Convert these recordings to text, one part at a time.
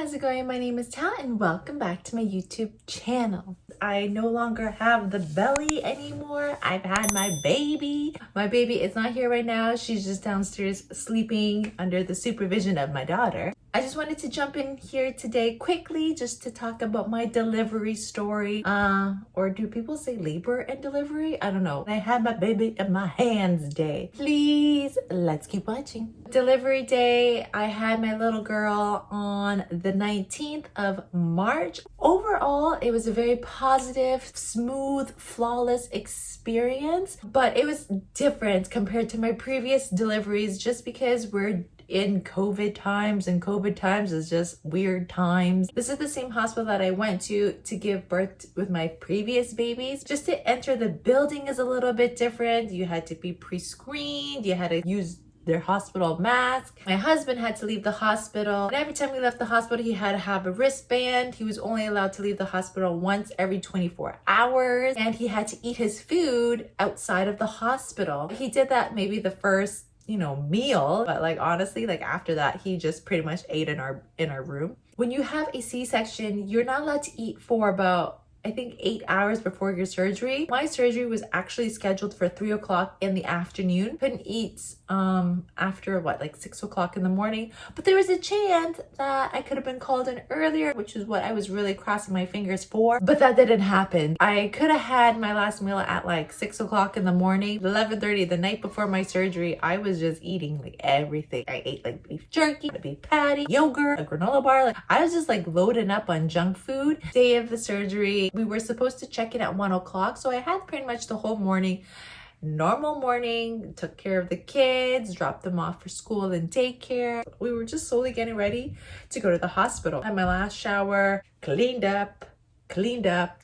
how's it going? My name is Tal and welcome back to my YouTube channel. I no longer have the belly anymore. I've had my baby. My baby is not here right now. She's just downstairs sleeping under the supervision of my daughter. I just wanted to jump in here today quickly just to talk about my delivery story. Or do people say labor and delivery? I don't know. I had my baby in my hands day. Please, let's keep watching. Delivery day, I had my little girl on the 19th of March. Overall, it was a very positive, smooth, flawless experience, but it was different compared to my previous deliveries just because we're in COVID times, and COVID times is just weird times. This is the same hospital that I went to give birth with my previous babies. Just to enter the building is a little bit different. You had to be pre-screened, you had to use their hospital mask. My husband had to leave the hospital, and every time we left the hospital he had to have a wristband. He was only allowed to leave the hospital once every 24 hours, and he had to eat his food outside of the hospital. He did that maybe the first meal, but honestly, after that he just pretty much ate in our room. When you have a C-section, you're not allowed to eat for about I think 8 hours before your surgery. My surgery was actually scheduled for 3 o'clock in the afternoon. Couldn't eat after 6 o'clock in the morning, but there was a chance that I could have been called in earlier, which is what I was really crossing my fingers for, but that didn't happen. I could have had my last meal at 6 o'clock in the morning. 11:30 the night before my surgery, I was just eating everything. I ate beef jerky, a beef patty, yogurt, a granola bar. I was just loading up on junk food. Day of the surgery, we were supposed to check in at 1 o'clock, so I had pretty much the whole morning. Normal morning, took care of the kids, dropped them off for school and daycare. We were just slowly getting ready to go to the hospital. Had my last shower, cleaned up,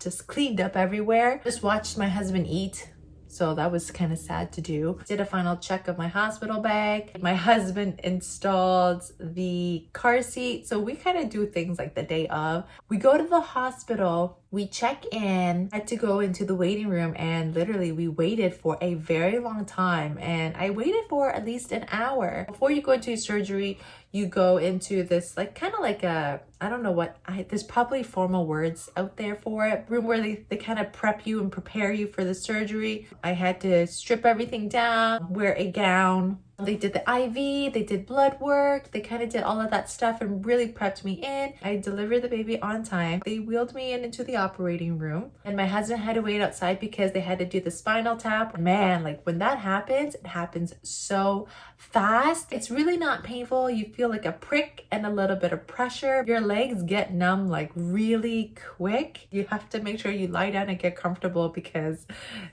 just cleaned up everywhere. Just watched my husband eat. So that was kind of sad to do. Did a final check of my hospital bag. My husband installed the car seat. So we kind of do things the day of. We go to the hospital, we check in, had to go into the waiting room, and literally we waited for a very long time. And I waited for at least an hour. Before you go into surgery, you go into this I don't know what, there's probably formal words out there for it, room where they kind of prep you and prepare you for the surgery. I had to strip everything down, wear a gown. They did the IV, they did blood work, they kind of did all of that stuff and really prepped me in. I delivered the baby on time. They wheeled me into the operating room, and my husband had to wait outside because they had to do the spinal tap. Man, when that happens, it happens so fast. It's really not painful. You feel a prick and a little bit of pressure. Your legs get numb really quick. You have to make sure you lie down and get comfortable because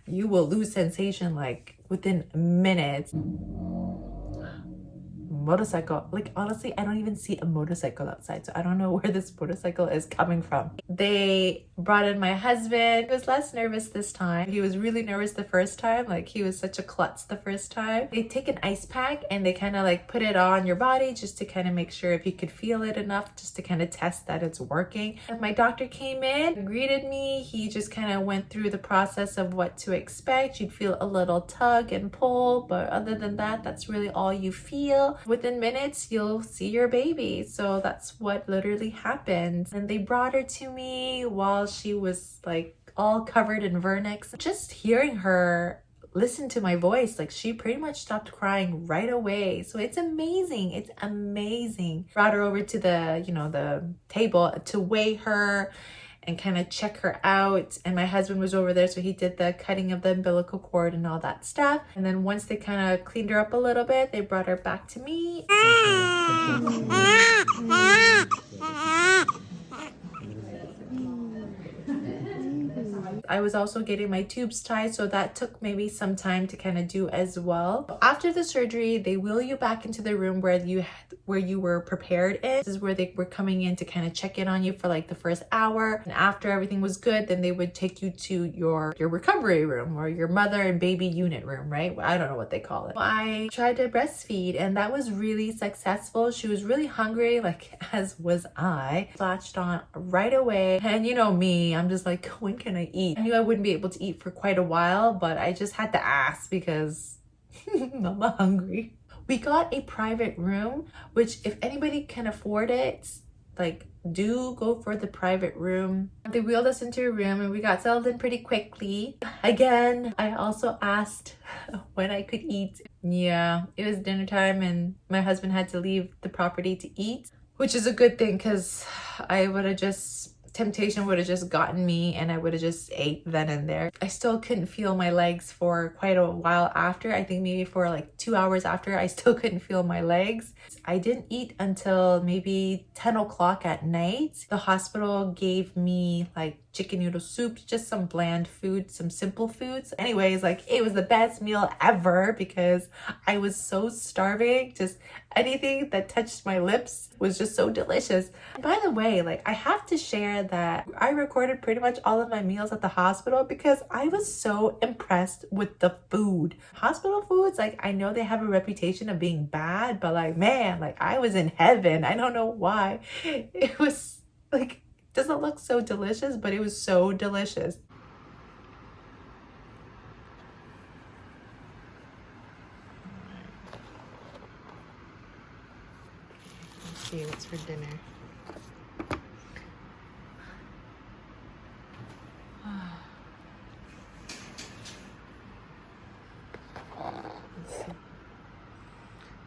you will lose sensation within minutes. Motorcycle, honestly, I don't even see a motorcycle outside, so I don't know where this motorcycle is coming from. They brought in my husband. He was less nervous this time. He was really nervous the first time. He was such a klutz the first time. They take an ice pack and they kind of put it on your body just to kind of make sure if you could feel it enough, just to kind of test that it's working. And my doctor came in, greeted me. He just kind of went through the process of what to expect. You'd feel a little tug and pull, but other than that, that's really all you feel. Within minutes, you'll see your baby. So that's what literally happened. And they brought her to me while she was all covered in vernix. Just hearing her listen to my voice, she pretty much stopped crying right away. So it's amazing. It's amazing. Brought her over to the table to weigh her and kind of check her out. And my husband was over there, so he did the cutting of the umbilical cord and all that stuff. And then once they kind of cleaned her up a little bit, they brought her back to me. I was also getting my tubes tied, so that took maybe some time to kind of do as well. After the surgery, they wheel you back into the room where you were prepared in. This is where they were coming in to kind of check in on you for the first hour. And after everything was good, then they would take you to your recovery room or your mother and baby unit room, right? I don't know what they call it. I tried to breastfeed and that was really successful. She was really hungry, as was I. Latched on right away. And you know me, I'm just when can I eat? I knew I wouldn't be able to eat for quite a while, but I just had to ask because I'm hungry. We got a private room, which if anybody can afford it, like, do go for the private room. They wheeled us into a room and we got settled in pretty quickly. Again, I also asked when I could eat. Yeah, it was dinner time and my husband had to leave the property to eat, which is a good thing because temptation would have just gotten me and I would have just ate then and there. I still couldn't feel my legs for quite a while after. I think maybe for like 2 hours after, I still couldn't feel my legs. I didn't eat until maybe 10 o'clock at night. The hospital gave me like chicken noodle soup, just some bland food, some simple foods. Anyways, like it was the best meal ever because I was so starving. Just anything that touched my lips was just so delicious. By the way, like I have to share that I recorded pretty much all of my meals at the hospital because I was so impressed with the food. Hospital foods, like I know they have a reputation of being bad, but like man, like I was in heaven. I don't know why. It was like, doesn't look so delicious, but it was so delicious. Let's see what's for dinner.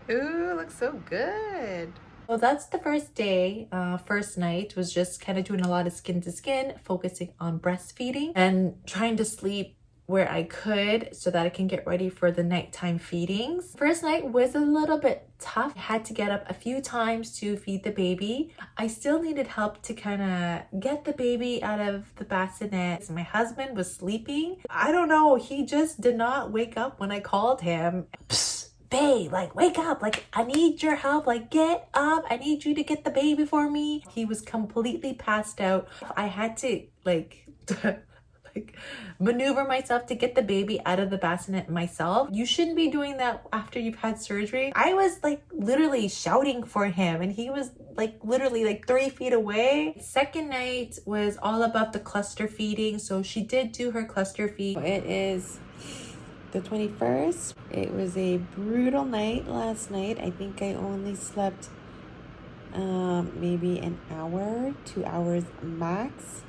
Ooh, looks so good. Well, that's the first day. First night was just kind of doing a lot of skin to skin, focusing on breastfeeding and trying to sleep where I could so that I can get ready for the nighttime feedings. First night was a little bit tough. I had to get up a few times to feed the baby. I still needed help to kind of get the baby out of the bassinet. My husband was sleeping. I don't know, he just did not wake up when I called him. Babe, like wake up, like I need your help, like get up, I need you to get the baby for me. He was completely passed out. I had to like maneuver myself to get the baby out of the bassinet myself. You shouldn't be doing that after you've had surgery. I was like literally shouting for him and he was like literally like 3 feet away. Second night was all about the cluster feeding. So she did do her cluster feed. It is the 21st. It was a brutal night last night. I think I only slept maybe an hour, 2 hours max.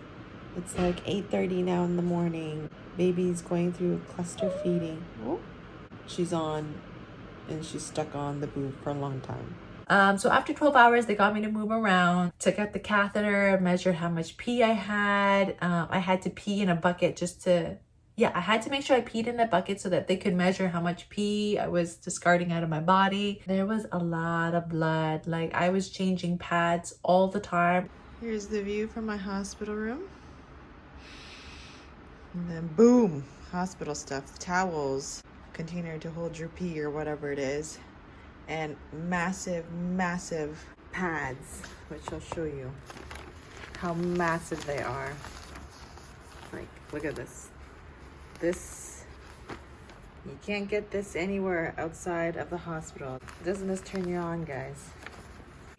It's like 8:30 now in the morning. Baby's going through cluster feeding. Oh, she's on and she's stuck on the boob for a long time. So after 12 hours, they got me to move around, took out the catheter, measured how much pee I had. I had to pee in a bucket I had to make sure I peed in a bucket so that they could measure how much pee I was discarding out of my body. There was a lot of blood. Like I was changing pads all the time. Here's the view from my hospital room. And then boom, hospital stuff, towels, container to hold your pee or whatever it is. And massive, massive pads, which I'll show you how massive they are. Like, look at this. You can't get this anywhere outside of the hospital. Doesn't this turn you on, guys?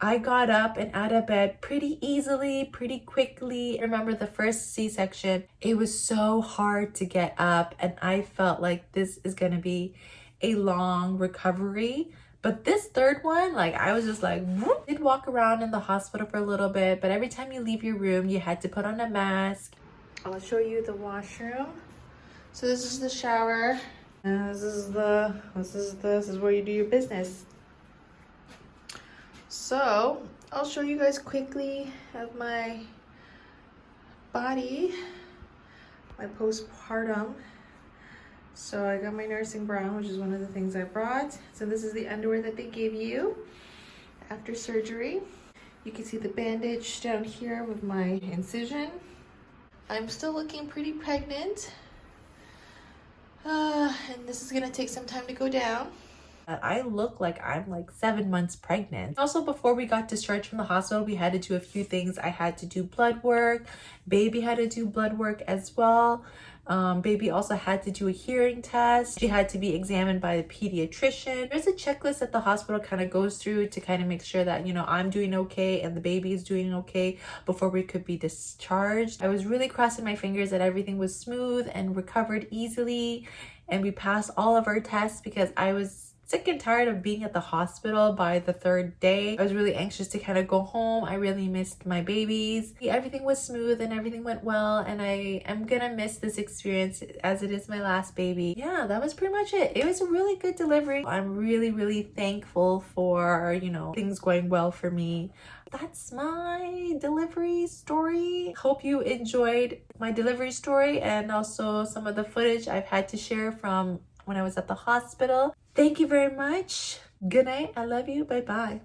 I got up and out of bed pretty easily, pretty quickly. I remember the first C-section, it was so hard to get up and I felt like this is gonna be a long recovery. But this third one, like I was just like, whoop. I did walk around in the hospital for a little bit, but every time you leave your room, you had to put on a mask. I'll show you the washroom. So this is the shower. And this is where you do your business. So I'll show you guys quickly of my body, my postpartum. So I got my nursing brown, which is one of the things I brought. So this is the underwear that they gave you after surgery. You can see the bandage down here with my incision. I'm still looking pretty pregnant. And this is gonna take some time to go down. I look like I'm like 7 months pregnant. Also, before we got discharged from the hospital, we had to do a few things. I had to do blood work. Baby had to do blood work as well. Baby also had to do a hearing test. She had to be examined by the pediatrician. There's a checklist that the hospital kind of goes through to kind of make sure that, you know, I'm doing okay and the baby is doing okay before we could be discharged. I was really crossing my fingers that everything was smooth and recovered easily. And we passed all of our tests because I was sick and tired of being at the hospital by the third day. I was really anxious to kind of go home. I really missed my babies. Everything was smooth and everything went well, and I am gonna miss this experience as it is my last baby. Yeah, that was pretty much it. It was a really good delivery. I'm really thankful for, you know, things going well for me. That's my delivery story. Hope you enjoyed my delivery story and also some of the footage I've had to share from when I was at the hospital. Thank you very much. Good night. I love you. Bye bye.